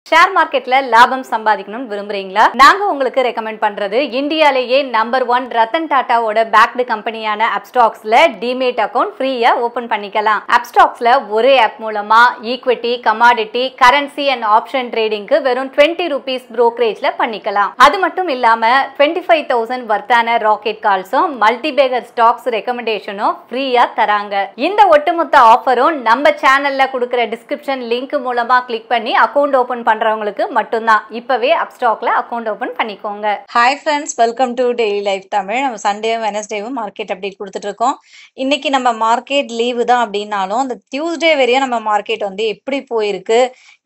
Share மார்க்கெட்ல லாபம் சம்பாதிக்கணும்னு விரும்புறீங்களா? நாங்க உங்களுக்கு ரெக்கமெண்ட் பண்றது இந்தியாலேயே நம்பர் 1 ரத்தன் டாட்டாவோட பேக்டு கம்பெனியான அப்ஸ்டாக்ஸ்ல டிமேட் அக்கவுண்ட் ஃப்ரீயா ஓபன் பண்ணிக்கலாம். அப்ஸ்டாக்ஸ்ல ஒரே ஆப் மூலமா equity, commodity, currency and option ட்ரேடிங்க்கு வெறும் 20 ரூபீஸ் புரோக்கரேஜ்ல பண்ணிக்கலாம். அது மட்டும் இல்லாம 25,000 வர்த்தான ராக்கெட் கால்ஸும் மல்டிபேகர் ஸ்டாக்ஸ் ரெக்கமெண்டேஷனும் ஃப்ரீயா தராங்க. இந்த ஒட்டுமொத்த ஆஃபரும் நம்ம சேனல்ல கொடுக்கிற டிஸ்கிரிப்ஷன் லிங்க் மூலமா கிளிக் பண்ணி அக்கவுண்ட் ஓபன் பண்றவங்களுக்கு மட்டும்தான். இப்பவே அப்ஸ்டாக்ல அக்கவுண்ட் ஓபன் பண்ணிக்கோங்க. Hi friends, welcome to daily life Tamil. நம்ம சண்டேவும் வெனஸ்டேவும் மார்க்கெட் அப்டேட் கொடுத்துட்டு இருக்கோம். இன்னைக்கு நம்ம மார்க்கெட் லீவு தான் அப்படின்னாலும் அந்த டியூஸ்டே வரையும் நம்ம மார்க்கெட் எப்படி போயிருக்கு,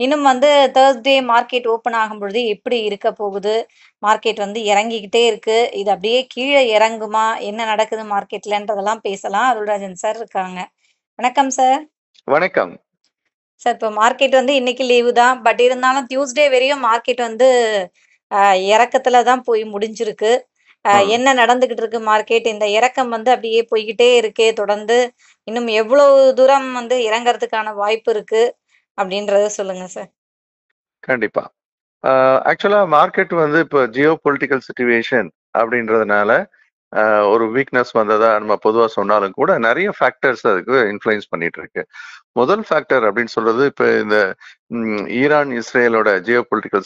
இன்னும் தேர்ஸ்டே மார்க்கெட் ஓப்பன் ஆகும் பொழுது எப்படி இருக்க போகுது, மார்க்கெட் இறங்கிக்கிட்டே இருக்கு, இது அப்படியே கீழே இறங்குமா, என்ன நடக்குது மார்க்கெட்லன்றதெல்லாம் பேசலாம். அருள்ராஜன் சார் இருக்காங்க. வணக்கம் சார். வணக்கம் சார். இப்போ மார்க்கெட் இன்னைக்கு லீவு தான், பட் இருந்தாலும் டியூஸ்டே வரையும் மார்க்கெட் இறக்கத்துல தான் போய் முடிஞ்சிருக்கு. என்ன நடந்துகிட்டு இருக்கு மார்க்கெட்? இந்த இறக்கம் அப்படியே போய்கிட்டே இருக்கே தொடர்ந்து, இன்னும் எவ்வளவு தூரம் இறங்கறதுக்கான வாய்ப்பு இருக்கு அப்படின்றத சொல்லுங்க சார். கண்டிப்பா. ஆக்சுவலா மார்க்கெட் இப்போ ஜியோ பொலிட்டிக்கல் சிச்சுவேஷன் அப்படின்றதுனால ஒரு வீக்னஸ் வந்ததா நம்ம பொதுவாக சொன்னாலும் கூட நிறைய ஃபேக்டர்ஸ் அதுக்கு இன்ஃப்ளூயன்ஸ் பண்ணிட்டு இருக்கு. முதல் ஃபேக்டர் அப்படின்னு சொல்றது இப்போ இந்த ஈரான் இஸ்ரேலோட ஜியோ பொலிட்டிக்கல்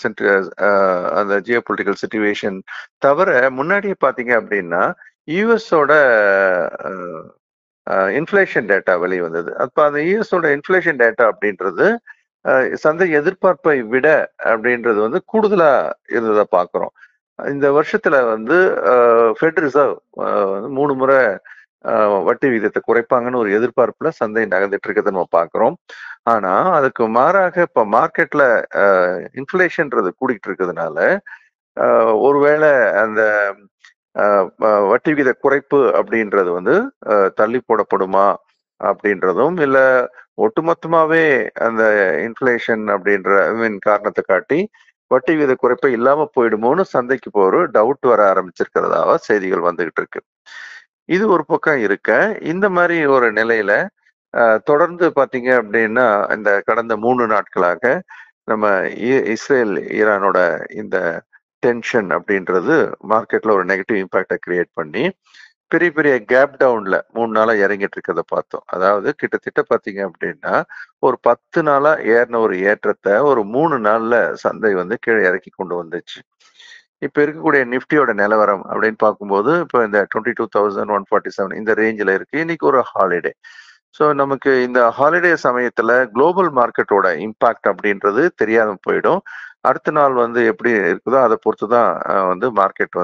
அந்த ஜியோ பொலிட்டிக்கல் சிச்சுவேஷன் தவிர முன்னாடியே பார்த்தீங்க அப்படின்னா யூஎஸோட இன்ஃப்ளேஷன் டேட்டா வெளியே வந்தது. அப்போ அந்த யூஎஸோட இன்ஃப்ளேஷன் டேட்டா அப்படின்றது சந்தை எதிர்பார்ப்பை விட அப்படின்றது கூடுதலா இருந்ததை பார்க்குறோம். இந்த வருஷத்துல ஃபெட் ரிசர்வ் 3 முறை வட்டி விகிதத்தை குறைப்பாங்கன்னு ஒரு எதிர்பார்ப்புல சந்தை நகர்ந்துட்டு இருக்கிறத நம்ம பார்க்குறோம். ஆனா அதுக்கு மாறாக இப்ப மார்க்கெட்ல இன்ஃப்ளேஷன்றது கூடிட்டு இருக்கிறதுனால ஒருவேளை அந்த வட்டி விகித குறைப்பு அப்படின்றது தள்ளி போடப்படுமா அப்படின்றதும் இல்ல ஒட்டுமொத்தமாவே அந்த இன்ஃப்ளேஷன் அப்படின்ற காரணத்தை காட்டி வட்டி விகித குறைப்பை இல்லாம போயிடுமோன்னு சந்தைக்கு இப்போ ஒரு டவுட் வர ஆரம்பிச்சிருக்கிறதாக செய்திகள் வந்துகிட்டு இருக்கு. இது ஒரு பக்கம் இருக்க, இந்த மாதிரி ஒரு நிலையில தொடர்ந்து பாத்தீங்க அப்படின்னா இந்த கடந்த 3 நாட்களாக நம்ம இஸ்ரேல் ஈரானோட இந்த டென்ஷன் அப்படின்றது மார்க்கெட்ல ஒரு நெகட்டிவ் இம்பாக்டை கிரியேட் பண்ணி பெரிய பெரிய கேப் டவுன்ல 3 நாளா இறங்கிட்டு இருக்கிறத பார்த்தோம். அதாவது கிட்டத்தட்ட பாத்தீங்க அப்படின்னா ஒரு 10 நாளா ஏறின ஒரு ஏற்றத்தை ஒரு 3 நாள்ல சந்தை கீழே இறக்கி கொண்டு வந்துச்சு. இப்ப இருக்கக்கூடிய நிப்டியோட நிலவரம் அப்படின்னு பார்க்கும்போது இப்போ இந்த 22,147 இந்த ரேஞ்சில் இருக்கு. இன்னைக்கு ஒரு ஹாலிடே. ஸோ நமக்கு இந்த ஹாலிடே சமயத்துல குளோபல் மார்க்கெட்டோட இம்பாக்ட் அப்படின்றது தெரியாம போயிடும். அடுத்த நாள் எப்படி இருக்குதோ அதை பொறுத்து தான் மார்க்கெட்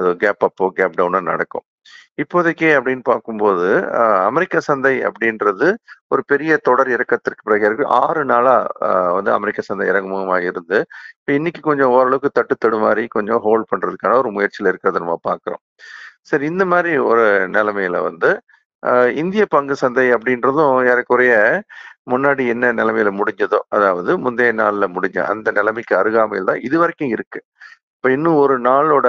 அது கேப் அப்போ கேப் டவுனா நடக்கும். இப்போதைக்கு அப்படின்னு பார்க்கும்போது அமெரிக்க சந்தை அப்படின்றது ஒரு பெரிய தொடர் இறக்கத்திற்கு பிறகு 6 நாளா அமெரிக்க சந்தை இறங்குமுகமா இருந்து இப்போ இன்னைக்கு கொஞ்சம் ஓரளவுக்கு தட்டு தடுமாறி கொஞ்சம் ஹோல்ட் பண்றதுக்கான ஒரு முயற்சியில இருக்கிறத நம்ம பார்க்கிறோம். சரி, இந்த மாதிரி ஒரு நிலைமையில இந்திய பங்கு சந்தை அப்படின்றதும் ஏறக்குறைய முன்னாடி என்ன நிலைமையில முடிஞ்சதோ, அதாவது முந்தைய நாள்ல முடிஞ்ச அந்த நிலைமைக்கு அருகாமையில் தான் இது வரைக்கும் இருக்கு. இப்ப இன்னும் ஒரு நாளோட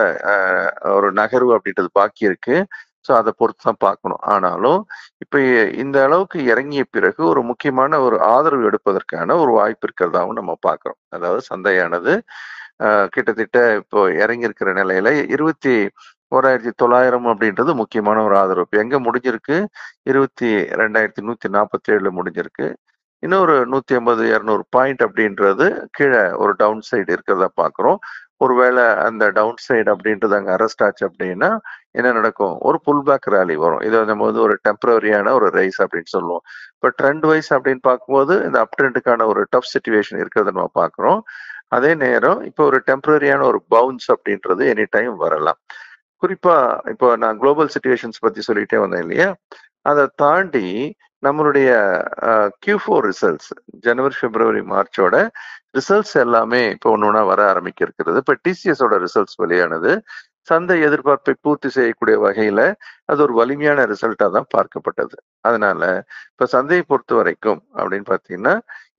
ஒரு நகர்வு அப்படின்றது பாக்கி இருக்கு. ஸோ அதை பொறுத்து தான் பார்க்கணும். ஆனாலும் இப்ப இந்த அளவுக்கு இறங்கிய பிறகு ஒரு முக்கியமான ஒரு ஆதரவு எடுப்பதற்கான ஒரு வாய்ப்பு இருக்கிறதாவும் நம்ம பார்க்கிறோம். அதாவது சந்தையானது கிட்டத்தட்ட இப்போ இறங்கி இருக்கிற நிலையில 21,900 அப்படின்றது முக்கியமான ஒரு ஆதரவு. இப்போ எங்க முடிஞ்சிருக்கு? 22,147 முடிஞ்சிருக்கு. இன்னொரு 150-200 பாயிண்ட் அப்படின்றது கீழே ஒரு டவுன் சைடு இருக்கிறதா பார்க்குறோம். ஒருவேளை அந்த டவுன் சைடு அப்படின்றது அங்கே அரெஸ்ட் ஆச்சு அப்படின்னா என்ன நடக்கும்? ஒரு புல் பேக் ரேலி வரும். இதை நம்ம ஒரு டெம்பரரியான ஒரு ரைஸ் அப்படின்னு சொல்லுவோம். இப்போ ட்ரெண்ட் வைஸ் அப்படின்னு பார்க்கும்போது இந்த அப் ட்ரெண்டுக்கான ஒரு டஃப் சிச்சுவேஷன் இருக்கிறத நம்ம பார்க்குறோம். அதே நேரம் இப்போ ஒரு டெம்பரரியான ஒரு பவுன்ஸ் அப்படின்றது எனி டைம் வரலாம். குறிப்பா இப்போ நான் குளோபல் சிச்சுவேஷன்ஸ் பத்தி சொல்லிட்டே வந்தேன் இல்லையா? அதை தாண்டி நம்மளுடைய Q4 ரிசல்ட்ஸ் ஜனவரி, பிப்ரவரி, மார்ச்சோட ரிசல்ட்ஸ் எல்லாமே இப்போ ஒன்னொன்னா வர ஆரம்பிக்க இருக்கிறது. இப்போ டிசிஎஸோட ரிசல்ட்ஸ் வெளியானது சந்தை எதிர்பார்ப்பை பூர்த்தி செய்யக்கூடிய வகையில அது ஒரு வலிமையான ரிசல்ட்டா தான் பார்க்கப்பட்டது. அதனால இப்ப சந்தையை பொறுத்த வரைக்கும் அப்படின்னு பாத்தீங்கன்னா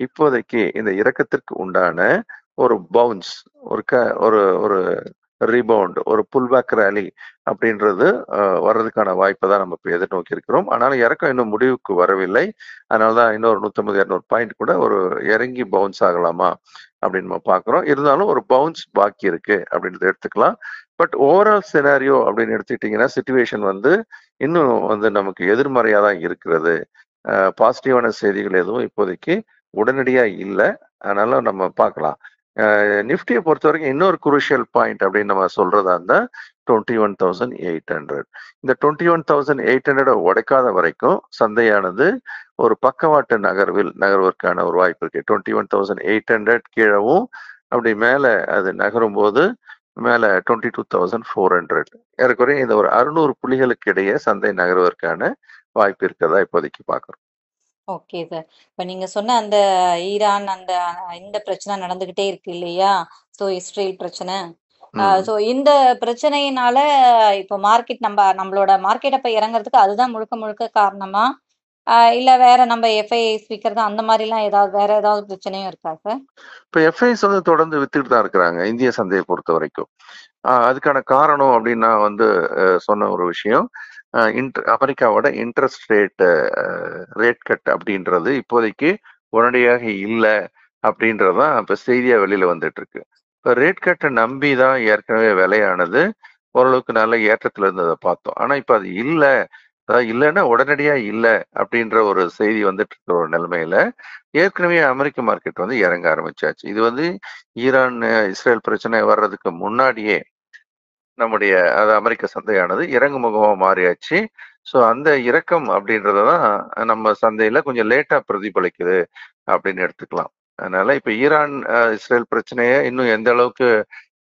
இப்போதைக்கு இந்த இறக்கத்திற்கு உண்டான ஒரு பவுன்ஸ் ஒரு ஒரு ரீபவுண்ட், ஒரு புல் பேக் ரேலி அப்படின்றது வர்றதுக்கான வாய்ப்பை தான் நம்ம இப்போ எதிர்நோக்கி இருக்கிறோம். ஆனாலும் இறக்கம் இன்னும் முடிவுக்கு வரவில்லை. அதனால தான் இன்னொரு 150, 200 பாயிண்ட் கூட ஒரு இறங்கி பவுன்ஸ் ஆகலாமா அப்படின்னு நம்ம பார்க்குறோம். இருந்தாலும் ஒரு பவுன்ஸ் பாக்கி இருக்கு அப்படின்றத எடுத்துக்கலாம். பட் ஓவரால் சினாரியோ அப்படின்னு எடுத்துக்கிட்டிங்கன்னா சிச்சுவேஷன் வந்து இன்னும் வந்து நமக்கு எதிர்மறையாக தான் இருக்கிறது. பாசிட்டிவான செய்திகள் எதுவும் இப்போதைக்கு உடனடியாக இல்லை. அதனால நம்ம பார்க்கலாம். நிஃப்டியை பொறுத்த வரைக்கும் இன்னொரு குரூஷியல் பாயிண்ட் அப்படின்னு நம்ம சொல்றதா இருந்தா 21,800. இந்த 21,800 உடைக்காத வரைக்கும் சந்தையானது ஒரு பக்கவாட்டு நகர்வதற்கான ஒரு வாய்ப்பு இருக்கு. 21,800 கீழவும் அப்படி மேல அது நகரும் போது மேல 22,400 ஏறக்குறைய இந்த ஒரு 600 புள்ளிகளுக்கு இடையே சந்தை நகர்வதற்கான வாய்ப்பு இருக்கிறதா இப்போதைக்கு பார்க்குறோம். Okay sir. இப்ப நீங்க சொன்ன அந்த ஈரான் இந்த பிரச்சனை நடந்துகிட்டே இருக்கு இல்லையா? சோ இஸ்ரேல் பிரச்சனை. சோ இந்த பிரச்சனையினால இப்போ மார்க்கெட் நம்மளோட மார்க்கெட் அப்ப இறங்குறதுக்கு அதுதான் முழுக்க முழுக்க காரணமா? இல்ல வேற நம்ம எஃப்ஐஐஸ் விக்கிறது அந்த மாதிரிலாம் வேற ஏதாவது பிரச்சனையும் இருக்கா சார்? இப்ப எஃப்ஐஸ் வந்து தொடர்ந்து வித்துட்டு தான் இருக்கிறாங்க இந்திய சந்தையை பொறுத்த வரைக்கும். அதுக்கான காரணம் அப்படின்னு நான் வந்து சொன்ன ஒரு விஷயம், அமெரிக்காவோட இன்ட்ரெஸ்ட் ரேட் கட் அப்படின்றது இப்போதைக்கு உடனடியாக இல்லை அப்படின்றதான் இப்ப செய்தியா வெளியில வந்துட்டு இருக்கு. இப்ப ரேட் கட்டை நம்பி தான் ஏற்கனவே விலையானது ஓரளவுக்கு நல்ல ஏற்றத்துல இருந்ததை பார்த்தோம். ஆனா இப்ப அது இல்லை, அதாவது இல்லைன்னா உடனடியா இல்லை அப்படின்ற ஒரு செய்தி வந்துட்டு இருக்கிற ஒரு நிலைமையில ஏற்கனவே அமெரிக்க மார்க்கெட் வந்து இறங்க ஆரம்பிச்சாச்சு. இது வந்து ஈரான் இஸ்ரேல் பிரச்சனை வர்றதுக்கு முன்னாடியே நம்முடைய அமெரிக்க சந்தையானது இறங்கு முகமா மாறியாச்சு. ஸோ அந்த இறக்கம் அப்படின்றதான் நம்ம சந்தையில கொஞ்சம் லேட்டா பிரதிபலிக்குது அப்படின்னு எடுத்துக்கலாம். அதனால இப்ப ஈரான் இஸ்ரேல் பிரச்சனையை இன்னும் எந்த அளவுக்கு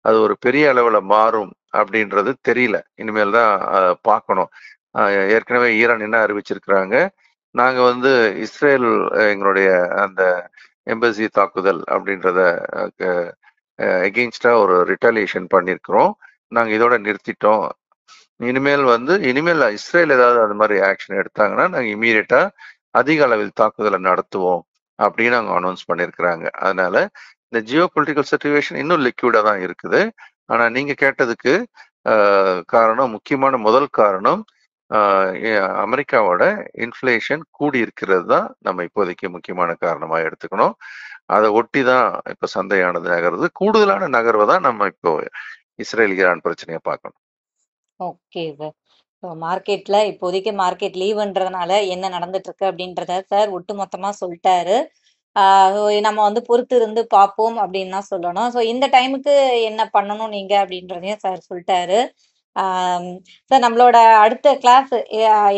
அது ஒரு பெரிய அளவுல மாறும் அப்படின்றது தெரியல. இனிமேல் தான் பார்க்கணும். ஏற்கனவே ஈரான் என்ன அறிவிச்சிருக்கிறாங்க, நாங்க வந்து இஸ்ரேல் எங்களுடைய அந்த எம்பசி தாக்குதல் அப்படின்றத எகெயின்ஸ்டா ஒரு ரிட்டாலியேஷன் பண்ணியிருக்கிறோம், நாங்க இதோட நிறுத்திட்டோம். இனிமேல் இஸ்ரேல் ஏதாவது அது மாதிரி ஆக்ஷன் எடுத்தாங்கன்னா நாங்க இமீடியட்டா அதிக அளவில் தாக்குதலை நடத்துவோம் அப்படின்னு அவங்க அனௌன்ஸ் பண்ணியிருக்கிறாங்க. அதனால இந்த ஜியோ பொலிட்டிக்கல் சிச்சுவேஷன் இன்னும் லிக்விடா தான் இருக்குது. ஆனா நீங்க கேட்டதுக்கு முக்கியமான முதல் காரணம் அமெரிக்காவோட இன்ஃப்ளேஷன் கூடி இருக்கிறது தான் நம்ம இப்போதைக்கு முக்கியமான காரணமா எடுத்துக்கணும். அதை ஒட்டி தான் இப்ப சந்தையானது நகர்றது. கூடுதலான நகர்வை தான் நம்ம இப்போ இஸ்ரேல் ஈரான் பிரச்சனையை பார்க்கணும். Okay sir. மார்க்கெட்ல இப்போதைக்கு மார்க்கெட் லீவுன்றதுனால என்ன நடந்துட்டு இருக்கு அப்படின்றத சார் ஒட்டுமொத்தமா சொல்லிட்டாரு. நம்ம வந்து பொறுத்து இருந்து பார்ப்போம் அப்படின்னு தான் சொல்லணும். ஸோ இந்த டைமுக்கு என்ன பண்ணணும் நீங்க அப்படின்றதையும் சார் சொல்லிட்டாரு. சார் நம்மளோட அடுத்த கிளாஸ்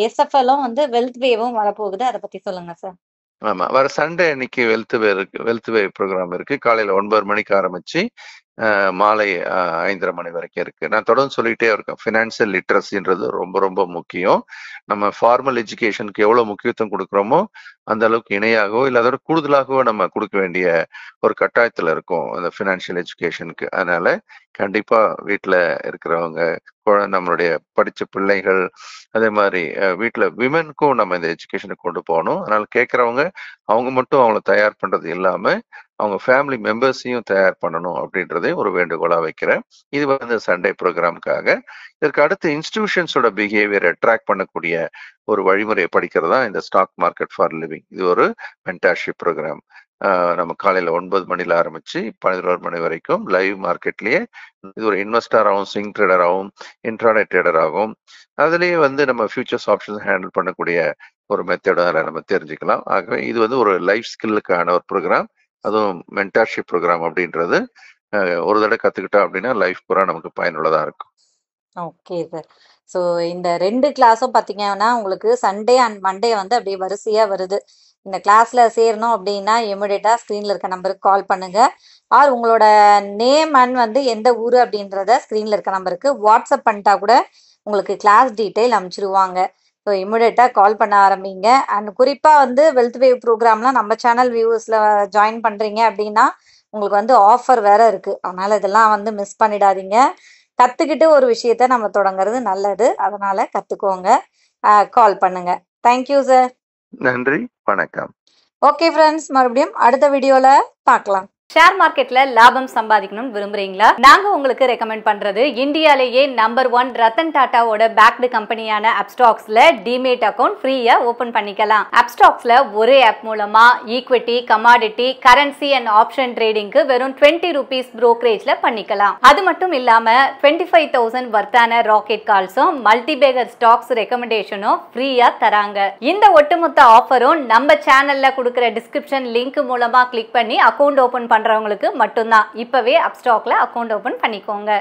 எஸ்எஃப்எல்லும் வந்து வெல்த் வேவும் வரப்போகுது, அதை பத்தி சொல்லுங்க சார். ஆமா, வர சண்டே அன்னைக்கு வெல்த் வே ப்ரோக்ராம் இருக்கு. காலையில 9 மணிக்கு ஆரம்பிச்சு மாலை 5:30 மணி வரைக்கும் இருக்கு. நான் தொடர்ந்து சொல்லிட்டே இருக்கேன், ஃபினான்சியல் லிட்ரஸின்றது ரொம்ப ரொம்ப முக்கியம். நம்ம ஃபார்மல் எஜுகேஷனுக்கு எவ்வளவு முக்கியத்துவம் கொடுக்குறோமோ அந்த அளவுக்கு இணையாகவோ இல்லை அதோட கூடுதலாகவோ நம்ம கொடுக்க வேண்டிய ஒரு கட்டாயத்துல இருக்கும் அந்த ஃபினான்ஷியல் எஜுகேஷனுக்கு. அதனால கண்டிப்பா வீட்டில் இருக்கிறவங்க, நம்மளுடைய படிச்ச பிள்ளைகள், அதே மாதிரி வீட்டில் விமெனுக்கும் நம்ம இந்த எஜுகேஷனை கொண்டு போகணும். அதனால கேட்குறவங்க அவங்க மட்டும் அவங்கள தயார் பண்றது இல்லாம அவங்க ஃபேமிலி மெம்பர்ஸையும் தயார் பண்ணணும் அப்படின்றதே ஒரு வேண்டுகோளா வைக்கிறேன். இது வந்து சண்டே ப்ரோக்ராமுக்காக. இதற்கு அடுத்து இன்ஸ்டிடியூஷன்ஸோட பிஹேவியரை ட்ராக் பண்ணக்கூடிய ஒரு வழிமுறையை படிக்கிறது தான் இந்த ஸ்டாக் மார்க்கெட் ஃபார் லிவிங். இது ஒரு மென்டார்ஷிப் ப்ரோக்ராம். நம்ம காலையில 9 மணில ஆரம்பிச்சு 11 மணி வரைக்கும் லைவ் மார்க்கெட்லயே இது ஒரு இன்வெஸ்டராகவும் ஸ்விங் ட்ரேடராகவும் இன்ட்ராடே ட்ரேடராகவும் அதுலயே வந்து நம்ம ஃபியூச்சர்ஸ் ஆப்ஷன்ஸ் ஹேண்டில் பண்ணக்கூடிய ஒரு மெத்தட நம்ம தெரிஞ்சுக்கலாம். ஆகவே இது வந்து ஒரு லைஃப் ஸ்கில்லுக்கான ஒரு ப்ரோக்ராம், அதுவும் மென்டார்ஷிப் ப்ரோக்ராம் அப்படின்றது ஒரு தடவை கத்துக்கிட்டா அப்படின்னா லைஃப் பூரா நமக்கு பயனுள்ளதா இருக்கும். Okay sir. ஸோ இந்த 2 கிளாஸும் பார்த்தீங்கன்னா உங்களுக்கு சண்டே அண்ட் மண்டே வந்து அப்படியே வரிசையா வருது. இந்த கிளாஸ்ல சேரணும் அப்படின்னா இமிடியேட்டா ஸ்க்ரீன்ல இருக்க நம்பருக்கு கால் பண்ணுங்க. ஆர் உங்களோட நேம் அண்ட் வந்து எந்த ஊர் அப்படின்றத ஸ்க்ரீன்ல இருக்க நம்பருக்கு வாட்ஸ்அப் பண்ணிட்டா கூட உங்களுக்கு கிளாஸ் டீட்டெயில் அனுப்பிச்சிடுவாங்க. ஸோ இமிடியேட்டா கால் பண்ண ஆரம்பிங்க. அண்ட் குறிப்பாக வந்து வெல்த் வேவ் ப்ரோக்ராம்லாம் நம்ம சேனல் வியூவர்ஸில் ஜாயின் பண்ணுறீங்க அப்படின்னா உங்களுக்கு வந்து ஆஃபர் வேற இருக்கு. அதனால இதெல்லாம் வந்து மிஸ் பண்ணிடாதீங்க. கத்துக்கிட்டு ஒரு விஷயத்த நம்ம தொடங்குறது நல்லது. அதனால கத்துக்கோங்க. கால் பண்ணுங்க. Thank you sir. நன்றி, வணக்கம். ஓகே ஃப்ரெண்ட்ஸ், மறுபடியும் அடுத்த வீடியோல பார்க்கலாம். ஷேர் மார்க்கெட்ல லாபம் சம்பாதிக்கணும் விரும்புறீங்களா? நாங்க உங்களுக்கு ரெக்கமெண்ட் பண்றது இந்தியாலேயே நம்பர் 1 ரத்தன் டாட்டாவோட பேக்டு கம்பெனியான அப்ஸ்டாக்ஸ்ல டிமேட் அக்கவுண்ட் ஃப்ரீயா ஓபன் பண்ணிக்கலாம். அப்ஸ்டாக்ஸ்ல ஒரே ஆப் மூலமா equity, commodity, currency and option ட்ரேடிங்க்கு வெறும் 20 ரூபீஸ் புரோக்கரேஜ்ல பண்ணிக்கலாம். அது மட்டும் இல்லாம 25,000 வர்த்தான ராக்கெட் கால்ஸும் மல்டிபேகர் ஸ்டாக்ஸ் ரெக்கமெண்டேஷனும் ஃப்ரீயா தராங்க. இந்த ஒட்டுமொத்த ஆஃபரும் நம்ம சேனல்ல கொடுக்கிற டிஸ்கிரிப்ஷன் லிங்க் மூலமா கிளிக் பண்ணி அக்கவுண்ட் ஓபன் பண்றவங்களுக்கு மட்டும்தான். இப்பவே அப்ஸ்டாக்ல அக்கவுண்ட் ஓபன் பண்ணிக்கோங்க.